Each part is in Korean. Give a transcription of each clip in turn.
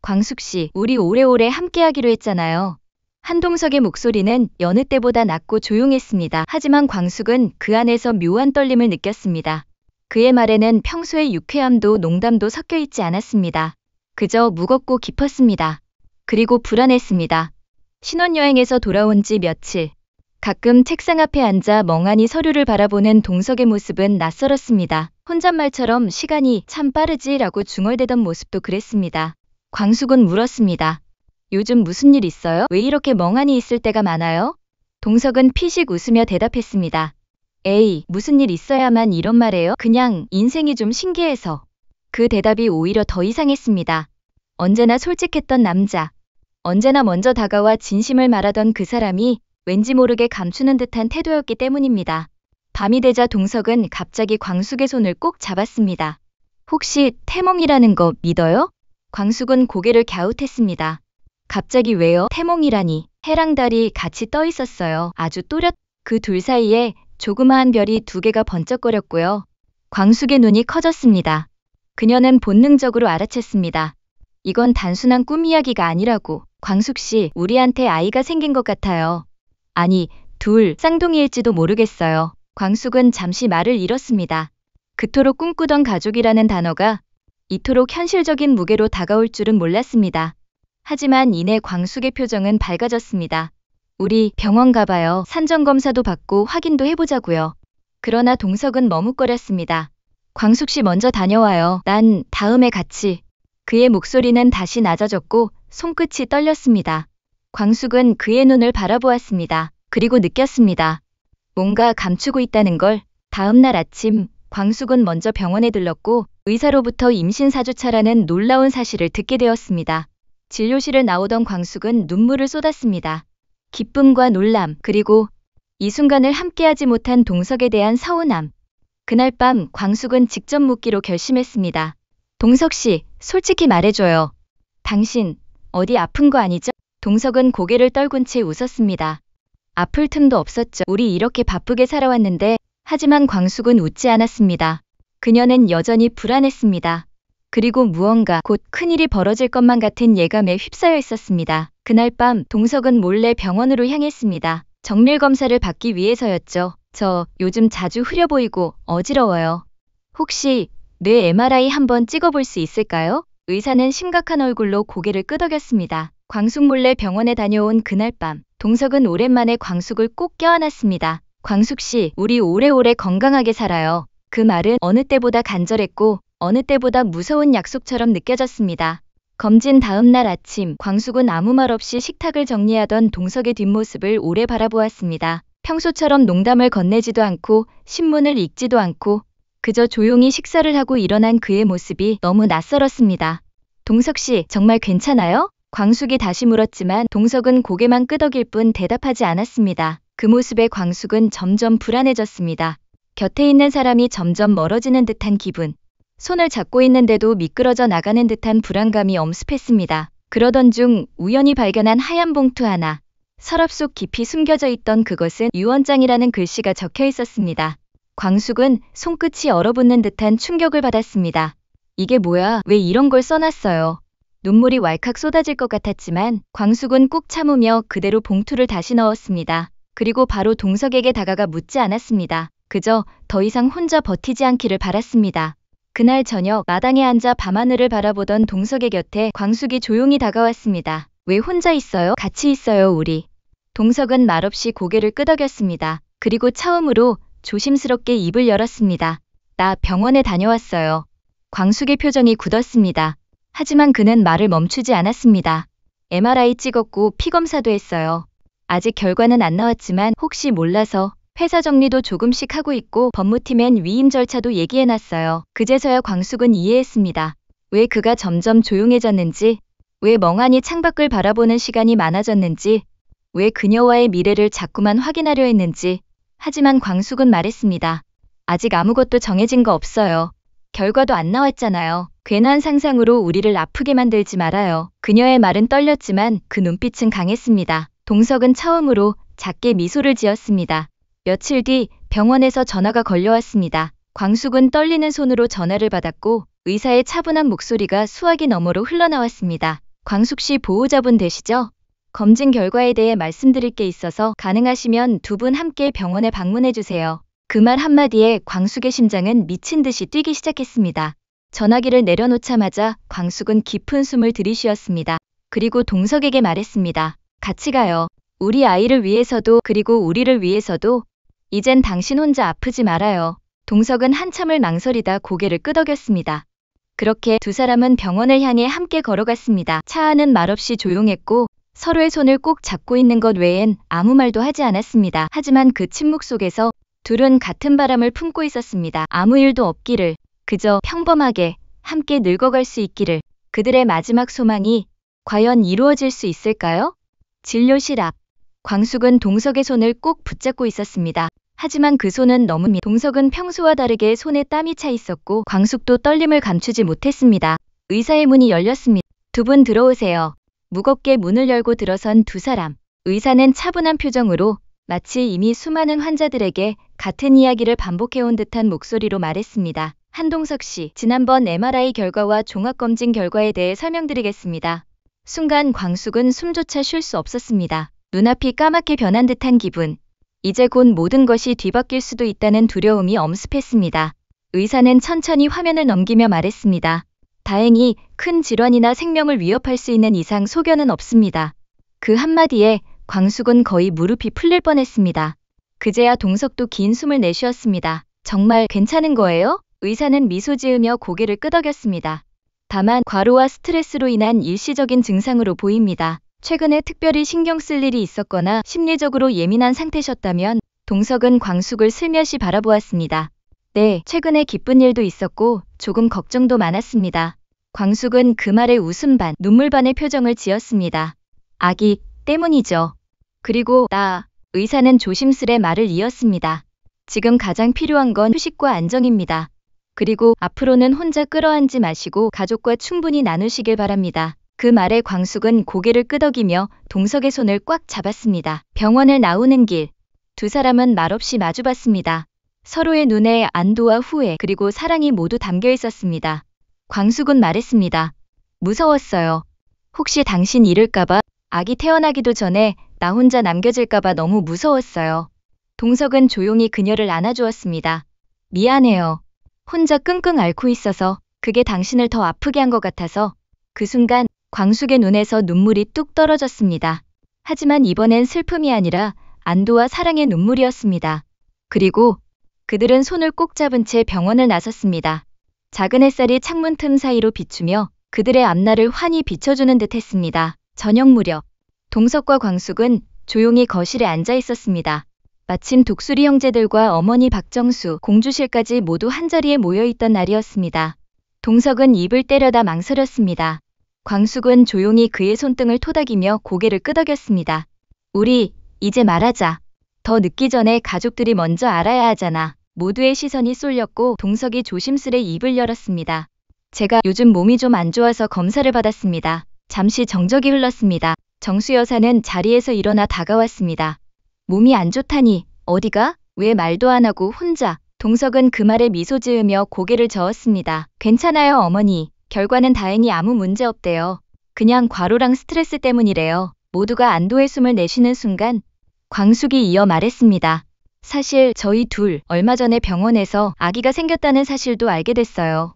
광숙 씨, 우리 오래오래 함께하기로 했잖아요. 한동석의 목소리는 여느 때보다 낮고 조용했습니다. 하지만 광숙은 그 안에서 묘한 떨림을 느꼈습니다. 그의 말에는 평소의 유쾌함도 농담도 섞여 있지 않았습니다. 그저 무겁고 깊었습니다. 그리고 불안했습니다. 신혼여행에서 돌아온 지 며칠. 가끔 책상 앞에 앉아 멍하니 서류를 바라보는 동석의 모습은 낯설었습니다. 혼잣말처럼 시간이 참 빠르지라고 중얼대던 모습도 그랬습니다. 광숙은 물었습니다. 요즘 무슨 일 있어요? 왜 이렇게 멍하니 있을 때가 많아요? 동석은 피식 웃으며 대답했습니다. 에이, 무슨 일 있어야만 이런 말해요? 그냥 인생이 좀 신기해서. 그 대답이 오히려 더 이상했습니다. 언제나 솔직했던 남자. 언제나 먼저 다가와 진심을 말하던 그 사람이 왠지 모르게 감추는 듯한 태도였기 때문입니다. 밤이 되자 동석은 갑자기 광숙의 손을 꼭 잡았습니다. 혹시 태몽이라는 거 믿어요? 광숙은 고개를 갸웃했습니다. 갑자기 왜요? 태몽이라니. 해랑 달이 같이 떠 있었어요. 아주 또렷. 그 둘 사이에 조그마한 별이 2개가 번쩍거렸고요. 광숙의 눈이 커졌습니다. 그녀는 본능적으로 알아챘습니다. 이건 단순한 꿈 이야기가 아니라고. 광숙 씨, 우리한테 아이가 생긴 것 같아요. 아니, 둘 쌍둥이일지도 모르겠어요. 광숙은 잠시 말을 잃었습니다. 그토록 꿈꾸던 가족이라는 단어가 이토록 현실적인 무게로 다가올 줄은 몰랐습니다. 하지만 이내 광숙의 표정은 밝아졌습니다. 우리 병원 가봐요. 산전검사도 받고 확인도 해보자고요. 그러나 동석은 머뭇거렸습니다. 광숙 씨 먼저 다녀와요. 난 다음에 같이. 그의 목소리는 다시 낮아졌고 손끝이 떨렸습니다. 광숙은 그의 눈을 바라보았습니다. 그리고 느꼈습니다. 뭔가 감추고 있다는 걸. 다음 날 아침, 광숙은 먼저 병원에 들렀고 의사로부터 임신 4주차라는 놀라운 사실을 듣게 되었습니다. 진료실을 나오던 광숙은 눈물을 쏟았습니다. 기쁨과 놀람, 그리고 이 순간을 함께하지 못한 동석에 대한 서운함. 그날 밤 광숙은 직접 묻기로 결심했습니다. 동석 씨, 솔직히 말해줘요. 당신, 어디 아픈 거 아니죠? 동석은 고개를 떨군 채 웃었습니다. 아플 틈도 없었죠. 우리 이렇게 바쁘게 살아왔는데. 하지만 광숙은 웃지 않았습니다. 그녀는 여전히 불안했습니다. 그리고 무언가 곧 큰일이 벌어질 것만 같은 예감에 휩싸여 있었습니다. 그날 밤 동석은 몰래 병원으로 향했습니다. 정밀 검사를 받기 위해서였죠. 저 요즘 자주 흐려 보이고 어지러워요. 혹시 뇌 MRI 한번 찍어볼 수 있을까요? 의사는 심각한 얼굴로 고개를 끄덕였습니다. 광숙 몰래 병원에 다녀온 그날 밤, 동석은 오랜만에 광숙을 꼭 껴안았습니다. 광숙 씨, 우리 오래오래 건강하게 살아요. 그 말은 어느 때보다 간절했고 어느 때보다 무서운 약속처럼 느껴졌습니다. 검진 다음 날 아침, 광숙은 아무 말 없이 식탁을 정리하던 동석의 뒷모습을 오래 바라보았습니다. 평소처럼 농담을 건네지도 않고 신문을 읽지도 않고 그저 조용히 식사를 하고 일어난 그의 모습이 너무 낯설었습니다. 동석 씨, 정말 괜찮아요? 광숙이 다시 물었지만 동석은 고개만 끄덕일 뿐 대답하지 않았습니다. 그 모습에 광숙은 점점 불안해졌습니다. 곁에 있는 사람이 점점 멀어지는 듯한 기분. 손을 잡고 있는데도 미끄러져 나가는 듯한 불안감이 엄습했습니다. 그러던 중 우연히 발견한 하얀 봉투 하나. 서랍 속 깊이 숨겨져 있던 그것은 유언장이라는 글씨가 적혀 있었습니다. 광숙은 손끝이 얼어붙는 듯한 충격을 받았습니다. 이게 뭐야? 왜 이런 걸 써놨어요? 눈물이 왈칵 쏟아질 것 같았지만 광숙은 꾹 참으며 그대로 봉투를 다시 넣었습니다. 그리고 바로 동석에게 다가가 묻지 않았습니다. 그저 더 이상 혼자 버티지 않기를 바랐습니다. 그날 저녁 마당에 앉아 밤하늘을 바라보던 동석의 곁에 광숙이 조용히 다가왔습니다. 왜 혼자 있어요? 같이 있어요, 우리. 동석은 말없이 고개를 끄덕였습니다. 그리고 처음으로 조심스럽게 입을 열었습니다. 나 병원에 다녀왔어요. 광숙의 표정이 굳었습니다. 하지만 그는 말을 멈추지 않았습니다. MRI 찍었고 피검사도 했어요. 아직 결과는 안 나왔지만 혹시 몰라서 회사 정리도 조금씩 하고 있고 법무팀엔 위임 절차도 얘기해놨어요. 그제서야 광숙은 이해했습니다. 왜 그가 점점 조용해졌는지, 왜 멍하니 창밖을 바라보는 시간이 많아졌는지, 왜 그녀와의 미래를 자꾸만 확인하려 했는지. 하지만 광숙은 말했습니다. 아직 아무것도 정해진 거 없어요. 결과도 안 나왔잖아요. 괜한 상상으로 우리를 아프게 만들지 말아요. 그녀의 말은 떨렸지만 그 눈빛은 강했습니다. 동석은 처음으로 작게 미소를 지었습니다. 며칠 뒤 병원에서 전화가 걸려왔습니다. 광숙은 떨리는 손으로 전화를 받았고 의사의 차분한 목소리가 수화기 너머로 흘러나왔습니다. 광숙 씨 보호자분 되시죠? 검진 결과에 대해 말씀드릴 게 있어서 가능하시면 두 분 함께 병원에 방문해 주세요. 그 말 한마디에 광숙의 심장은 미친 듯이 뛰기 시작했습니다. 전화기를 내려놓자마자 광숙은 깊은 숨을 들이쉬었습니다. 그리고 동석에게 말했습니다. 같이 가요. 우리 아이를 위해서도 그리고 우리를 위해서도 이젠 당신 혼자 아프지 말아요. 동석은 한참을 망설이다 고개를 끄덕였습니다. 그렇게 두 사람은 병원을 향해 함께 걸어갔습니다. 차 안은 말없이 조용했고 서로의 손을 꼭 잡고 있는 것 외엔 아무 말도 하지 않았습니다. 하지만 그 침묵 속에서 둘은 같은 바람을 품고 있었습니다. 아무 일도 없기를, 그저 평범하게 함께 늙어갈 수 있기를. 그들의 마지막 소망이 과연 이루어질 수 있을까요? 진료실 앞. 광숙은 동석의 손을 꼭 붙잡고 있었습니다. 하지만 그 손은 너무 동석은 평소와 다르게 손에 땀이 차 있었고 광숙도 떨림을 감추지 못했습니다. 의사의 문이 열렸습니다. 두 분 들어오세요. 무겁게 문을 열고 들어선 두 사람. 의사는 차분한 표정으로 마치 이미 수많은 환자들에게 같은 이야기를 반복해온 듯한 목소리로 말했습니다. 한동석 씨, 지난번 MRI 결과와 종합검진 결과에 대해 설명드리겠습니다. 순간 광숙은 숨조차 쉴 수 없었습니다. 눈앞이 까맣게 변한 듯한 기분. 이제 곧 모든 것이 뒤바뀔 수도 있다는 두려움이 엄습했습니다. 의사는 천천히 화면을 넘기며 말했습니다. 다행히 큰 질환이나 생명을 위협할 수 있는 이상 소견은 없습니다. 그 한마디에 광숙은 거의 무릎이 풀릴 뻔했습니다. 그제야 동석도 긴 숨을 내쉬었습니다. 정말 괜찮은 거예요? 의사는 미소 지으며 고개를 끄덕였습니다. 다만 과로와 스트레스로 인한 일시적인 증상으로 보입니다. 최근에 특별히 신경 쓸 일이 있었거나 심리적으로 예민한 상태셨다면? 동석은 광숙을 슬며시 바라보았습니다. 네, 최근에 기쁜 일도 있었고 조금 걱정도 많았습니다. 광숙은 그 말에 웃음 반, 눈물 반의 표정을 지었습니다. 아기 때문이죠. 그리고 의사는 조심스레 말을 이었습니다. 지금 가장 필요한 건 휴식과 안정입니다. 그리고 앞으로는 혼자 끌어안지 마시고 가족과 충분히 나누시길 바랍니다. 그 말에 광숙은 고개를 끄덕이며 동석의 손을 꽉 잡았습니다. 병원을 나오는 길, 두 사람은 말없이 마주봤습니다. 서로의 눈에 안도와 후회 그리고 사랑이 모두 담겨 있었습니다. 광숙은 말했습니다. 무서웠어요. 혹시 당신 잃을까봐, 아기 태어나기도 전에 나 혼자 남겨질까봐 너무 무서웠어요. 동석은 조용히 그녀를 안아주었습니다. 미안해요. 혼자 끙끙 앓고 있어서 그게 당신을 더 아프게 한 것 같아서. 그 순간 광숙의 눈에서 눈물이 뚝 떨어졌습니다. 하지만 이번엔 슬픔이 아니라 안도와 사랑의 눈물이었습니다. 그리고 그들은 손을 꼭 잡은 채 병원을 나섰습니다. 작은 햇살이 창문 틈 사이로 비추며 그들의 앞날을 환히 비춰주는 듯 했습니다. 저녁 무렵, 동석과 광숙은 조용히 거실에 앉아 있었습니다. 마침 독수리 형제들과 어머니 박정수, 공주실까지 모두 한자리에 모여있던 날이었습니다. 동석은 입을 때려다 망설였습니다. 광숙은 조용히 그의 손등을 토닥이며 고개를 끄덕였습니다. 우리 이제 말하자. 더 늦기 전에 가족들이 먼저 알아야 하잖아. 모두의 시선이 쏠렸고 동석이 조심스레 입을 열었습니다. 제가 요즘 몸이 좀 안 좋아서 검사를 받았습니다. 잠시 정적이 흘렀습니다. 정수 여사는 자리에서 일어나 다가왔습니다. 몸이 안 좋다니 어디가? 왜 말도 안 하고 혼자? 동석은 그 말에 미소 지으며 고개를 저었습니다. 괜찮아요 어머니. 결과는 다행히 아무 문제 없대요. 그냥 과로랑 스트레스 때문이래요. 모두가 안도의 숨을 내쉬는 순간 광숙이 이어 말했습니다. 사실 저희 둘 얼마 전에 병원에서 아기가 생겼다는 사실도 알게 됐어요.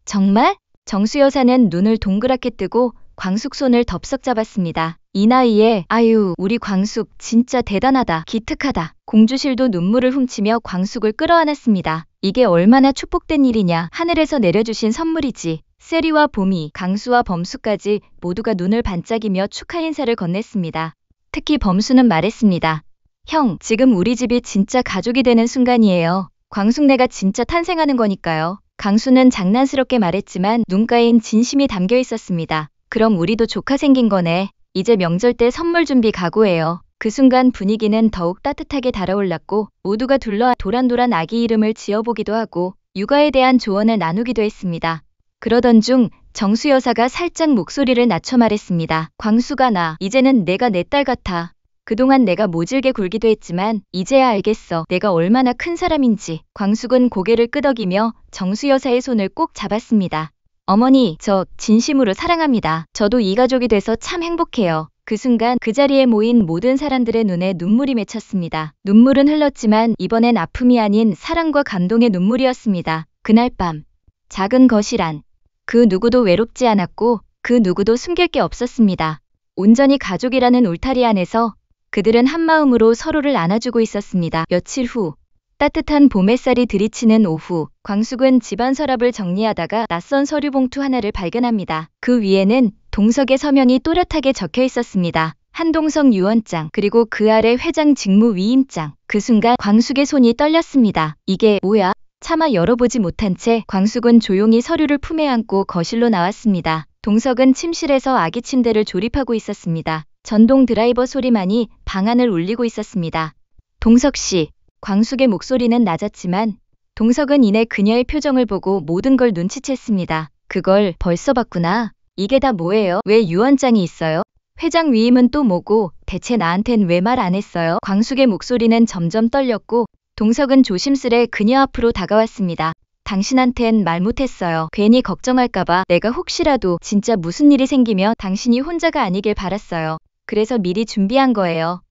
정말? 정수 여사는 눈을 동그랗게 뜨고 광숙 손을 덥석 잡았습니다. 이 나이에 아유 우리 광숙 진짜 대단하다. 기특하다. 공주실도 눈물을 훔치며 광숙을 끌어안았습니다. 이게 얼마나 축복된 일이냐. 하늘에서 내려주신 선물이지. 세리와 보미, 강수와 범수까지 모두가 눈을 반짝이며 축하 인사를 건넸습니다. 특히 범수는 말했습니다. 형, 지금 우리 집이 진짜 가족이 되는 순간이에요. 광숙네가 진짜 탄생하는 거니까요. 강수는 장난스럽게 말했지만 눈가엔 진심이 담겨 있었습니다. 그럼 우리도 조카 생긴 거네. 이제 명절 때 선물 준비 각오해요. 그 순간 분위기는 더욱 따뜻하게 달아올랐고 모두가 둘러 도란도란 아기 이름을 지어보기도 하고 육아에 대한 조언을 나누기도 했습니다. 그러던 중 정수 여사가 살짝 목소리를 낮춰 말했습니다. 광수가 나 이제는 내가 내 딸 같아. 그동안 내가 모질게 굴기도 했지만 이제야 알겠어. 내가 얼마나 큰 사람인지. 광숙은 고개를 끄덕이며 정수 여사의 손을 꼭 잡았습니다. 어머니, 저 진심으로 사랑합니다. 저도 이 가족이 돼서 참 행복해요. 그 순간 그 자리에 모인 모든 사람들의 눈에 눈물이 맺혔습니다. 눈물은 흘렀지만 이번엔 아픔이 아닌 사랑과 감동의 눈물이었습니다. 그날 밤, 작은 거실 안. 그 누구도 외롭지 않았고 그 누구도 숨길 게 없었습니다. 온전히 가족이라는 울타리 안에서 그들은 한마음으로 서로를 안아주고 있었습니다. 며칠 후, 따뜻한 봄 햇살이 들이치는 오후, 광숙은 집안 서랍을 정리하다가 낯선 서류 봉투 하나를 발견합니다. 그 위에는 동석의 서명이 또렷하게 적혀 있었습니다. 한동석 유언장, 그리고 그 아래 회장 직무 위임장. 그 순간 광숙의 손이 떨렸습니다. 이게 뭐야? 차마 열어보지 못한 채 광숙은 조용히 서류를 품에 안고 거실로 나왔습니다. 동석은 침실에서 아기 침대를 조립하고 있었습니다. 전동 드라이버 소리만이 방안을 울리고 있었습니다. 동석 씨. 광숙의 목소리는 낮았지만 동석은 이내 그녀의 표정을 보고 모든 걸 눈치챘습니다. 그걸 벌써 봤구나. 이게 다 뭐예요? 왜 유언장이 있어요? 회장 위임은 또 뭐고 대체 나한텐 왜 말 안 했어요? 광숙의 목소리는 점점 떨렸고 동석은 조심스레 그녀 앞으로 다가왔습니다. 당신한텐 말 못했어요. 괜히 걱정할까봐. 내가 혹시라도 진짜 무슨 일이 생기면 당신이 혼자가 아니길 바랐어요. 그래서 미리 준비한 거예요.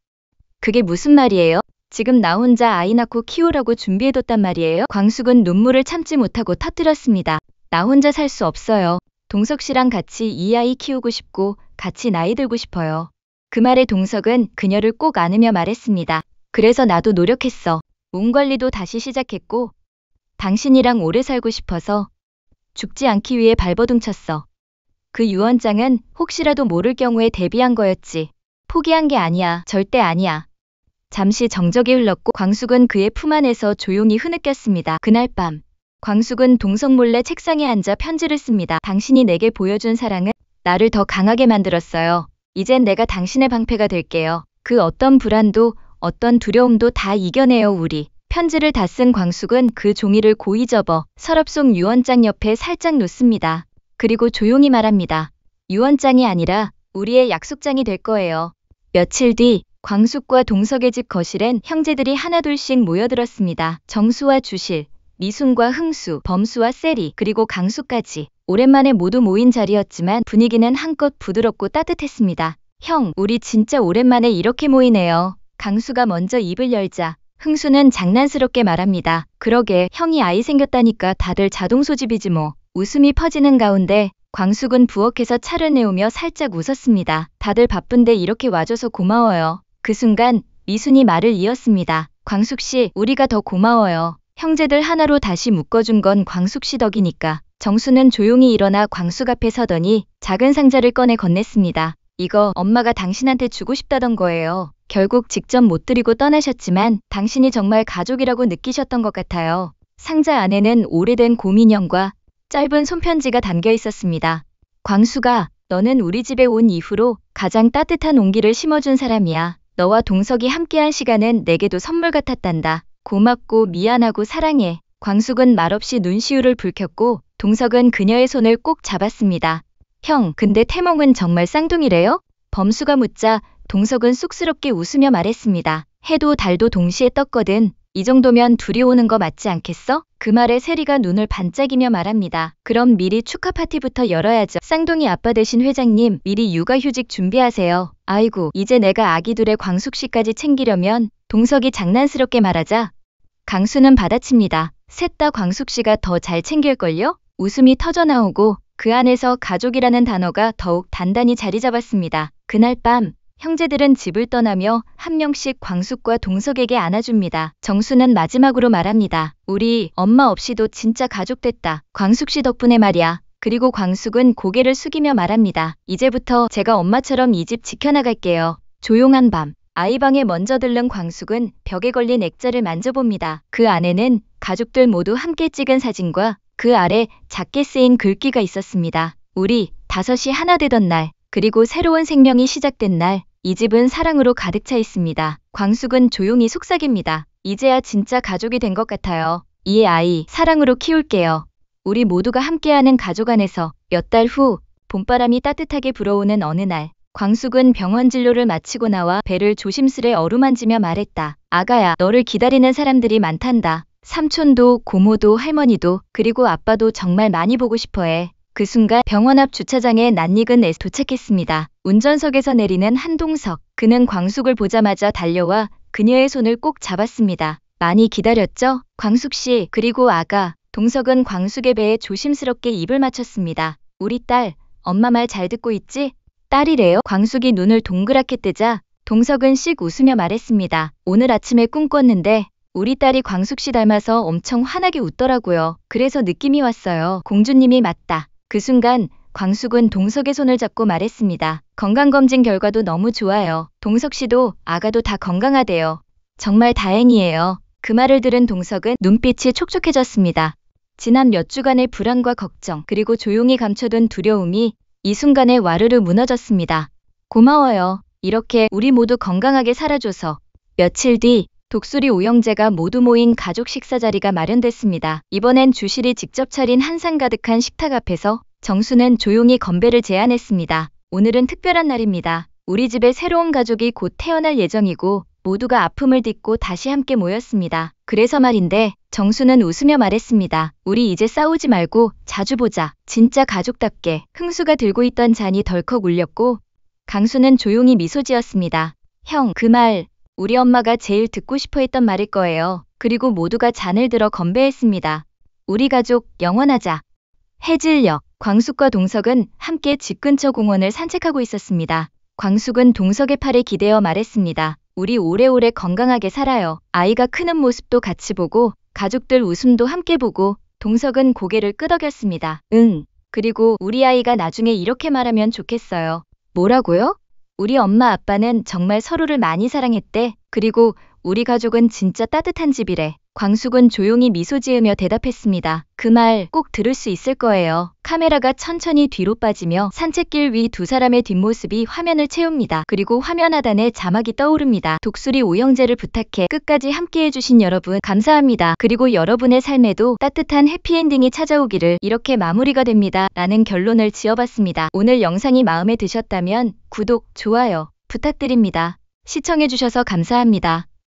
그게 무슨 말이에요? 지금 나 혼자 아이 낳고 키우라고 준비해뒀단 말이에요? 광숙은 눈물을 참지 못하고 터뜨렸습니다. 나 혼자 살 수 없어요. 동석 씨랑 같이 이 아이 키우고 싶고 같이 나이 들고 싶어요. 그 말에 동석은 그녀를 꼭 안으며 말했습니다. 그래서 나도 노력했어. 몸 관리도 다시 시작했고 당신이랑 오래 살고 싶어서 죽지 않기 위해 발버둥 쳤어. 그 유언장은 혹시라도 모를 경우에 대비한 거였지. 포기한 게 아니야. 절대 아니야. 잠시 정적이 흘렀고 광숙은 그의 품 안에서 조용히 흐느꼈습니다. 그날 밤, 광숙은 동석 몰래 책상에 앉아 편지를 씁니다. 당신이 내게 보여준 사랑은 나를 더 강하게 만들었어요. 이젠 내가 당신의 방패가 될게요. 그 어떤 불안도, 어떤 두려움도 다 이겨내요, 우리. 편지를 다 쓴 광숙은 그 종이를 고이 접어 서랍 속 유언장 옆에 살짝 놓습니다. 그리고 조용히 말합니다. 유언장이 아니라 우리의 약속장이 될 거예요. 며칠 뒤, 광숙과 동석의 집 거실엔 형제들이 하나둘씩 모여들었습니다. 정수와 주실, 미순과 흥수, 범수와 세리, 그리고 강수까지. 오랜만에 모두 모인 자리였지만 분위기는 한껏 부드럽고 따뜻했습니다. 형, 우리 진짜 오랜만에 이렇게 모이네요. 강수가 먼저 입을 열자 흥수는 장난스럽게 말합니다. 그러게, 형이 아이 생겼다니까 다들 자동 소집이지 뭐. 웃음이 퍼지는 가운데 광숙은 부엌에서 차를 내오며 살짝 웃었습니다. 다들 바쁜데 이렇게 와줘서 고마워요. 그 순간 미순이 말을 이었습니다. 광숙 씨, 우리가 더 고마워요. 형제들 하나로 다시 묶어준 건 광숙 씨 덕이니까. 정수는 조용히 일어나 광숙 앞에 서더니 작은 상자를 꺼내 건넸습니다. 이거 엄마가 당신한테 주고 싶다던 거예요. 결국 직접 못 드리고 떠나셨지만 당신이 정말 가족이라고 느끼셨던 것 같아요. 상자 안에는 오래된 곰인형과 짧은 손편지가 담겨 있었습니다. 광숙아, 너는 우리 집에 온 이후로 가장 따뜻한 온기를 심어준 사람이야. 너와 동석이 함께한 시간은 내게도 선물 같았단다. 고맙고 미안하고 사랑해. 광숙은 말없이 눈시울을 붉혔고 동석은 그녀의 손을 꼭 잡았습니다. 형, 근데 태몽은 정말 쌍둥이래요? 범수가 묻자 동석은 쑥스럽게 웃으며 말했습니다. 해도 달도 동시에 떴거든. 이 정도면 둘이 오는 거 맞지 않겠어? 그 말에 세리가 눈을 반짝이며 말합니다. 그럼 미리 축하 파티부터 열어야죠. 쌍둥이 아빠 되신 회장님, 미리 육아휴직 준비하세요. 아이고, 이제 내가 아기 둘의 광숙 씨까지 챙기려면. 동석이 장난스럽게 말하자 강수는 받아칩니다. 셋 다 광숙 씨가 더 잘 챙길걸요? 웃음이 터져나오고 그 안에서 가족이라는 단어가 더욱 단단히 자리 잡았습니다. 그날 밤, 형제들은 집을 떠나며 한 명씩 광숙과 동석에게 안아줍니다. 정수는 마지막으로 말합니다. 우리 엄마 없이도 진짜 가족 됐다. 광숙 씨 덕분에 말이야. 그리고 광숙은 고개를 숙이며 말합니다. 이제부터 제가 엄마처럼 이 집 지켜나갈게요. 조용한 밤, 아이방에 먼저 들른 광숙은 벽에 걸린 액자를 만져봅니다. 그 안에는 가족들 모두 함께 찍은 사진과 그 아래 작게 쓰인 글귀가 있었습니다. 우리 다섯이 하나 되던 날, 그리고 새로운 생명이 시작된 날, 이 집은 사랑으로 가득 차 있습니다. 광숙은 조용히 속삭입니다. 이제야 진짜 가족이 된 것 같아요. 이 아이 사랑으로 키울게요. 우리 모두가 함께하는 가족 안에서. 몇 달 후, 봄바람이 따뜻하게 불어오는 어느 날, 광숙은 병원 진료를 마치고 나와 배를 조심스레 어루만지며 말했다. 아가야, 너를 기다리는 사람들이 많단다. 삼촌도, 고모도, 할머니도, 그리고 아빠도 정말 많이 보고 싶어해. 그 순간 병원 앞 주차장에 낯익은 S 도착했습니다. 운전석에서 내리는 한동석. 그는 광숙을 보자마자 달려와 그녀의 손을 꼭 잡았습니다. 많이 기다렸죠? 광숙 씨, 그리고 아가. 동석은 광숙의 배에 조심스럽게 입을 맞췄습니다. 우리 딸, 엄마 말 잘 듣고 있지? 딸이래요? 광숙이 눈을 동그랗게 뜨자 동석은 씩 웃으며 말했습니다. 오늘 아침에 꿈 꿨는데 우리 딸이 광숙 씨 닮아서 엄청 환하게 웃더라고요. 그래서 느낌이 왔어요. 공주님이 맞다. 그 순간 광숙은 동석의 손을 잡고 말했습니다. 건강검진 결과도 너무 좋아요. 동석 씨도 아가도 다 건강하대요. 정말 다행이에요. 그 말을 들은 동석은 눈빛이 촉촉해졌습니다. 지난 몇 주간의 불안과 걱정, 그리고 조용히 감춰둔 두려움이 이 순간에 와르르 무너졌습니다. 고마워요. 이렇게 우리 모두 건강하게 살아줘서. 며칠 뒤 독수리 오형제가 모두 모인 가족 식사 자리가 마련됐습니다. 이번엔 주실이 직접 차린 한상 가득한 식탁 앞에서 정수는 조용히 건배를 제안했습니다. 오늘은 특별한 날입니다. 우리 집에 새로운 가족이 곧 태어날 예정이고 모두가 아픔을 딛고 다시 함께 모였습니다. 그래서 말인데 정수는 웃으며 말했습니다. 우리 이제 싸우지 말고 자주 보자. 진짜 가족답게. 흥수가 들고 있던 잔이 덜컥 울렸고 강수는 조용히 미소 지었습니다. 형, 그 말 우리 엄마가 제일 듣고 싶어 했던 말일 거예요. 그리고 모두가 잔을 들어 건배했습니다. 우리 가족 영원하자. 해질녘, 광숙과 동석은 함께 집 근처 공원을 산책하고 있었습니다. 광숙은 동석의 팔에 기대어 말했습니다. 우리 오래오래 건강하게 살아요. 아이가 크는 모습도 같이 보고 가족들 웃음도 함께 보고 동석은 고개를 끄덕였습니다. 응. 그리고 우리 아이가 나중에 이렇게 말하면 좋겠어요. 뭐라고요? 우리 엄마 아빠는 정말 서로를 많이 사랑했대. 그리고 우리 가족은 진짜 따뜻한 집이래. 광숙은 조용히 미소 지으며 대답했습니다. 그 말 꼭 들을 수 있을 거예요. 카메라가 천천히 뒤로 빠지며 산책길 위 두 사람의 뒷모습이 화면을 채웁니다. 그리고 화면 하단에 자막이 떠오릅니다. 독수리 오형제를 부탁해. 끝까지 함께해주신 여러분 감사합니다. 그리고 여러분의 삶에도 따뜻한 해피엔딩이 찾아오기를. 이렇게 마무리가 됩니다. 라는 결론을 지어봤습니다. 오늘 영상이 마음에 드셨다면 구독, 좋아요 부탁드립니다. 시청해주셔서 감사합니다.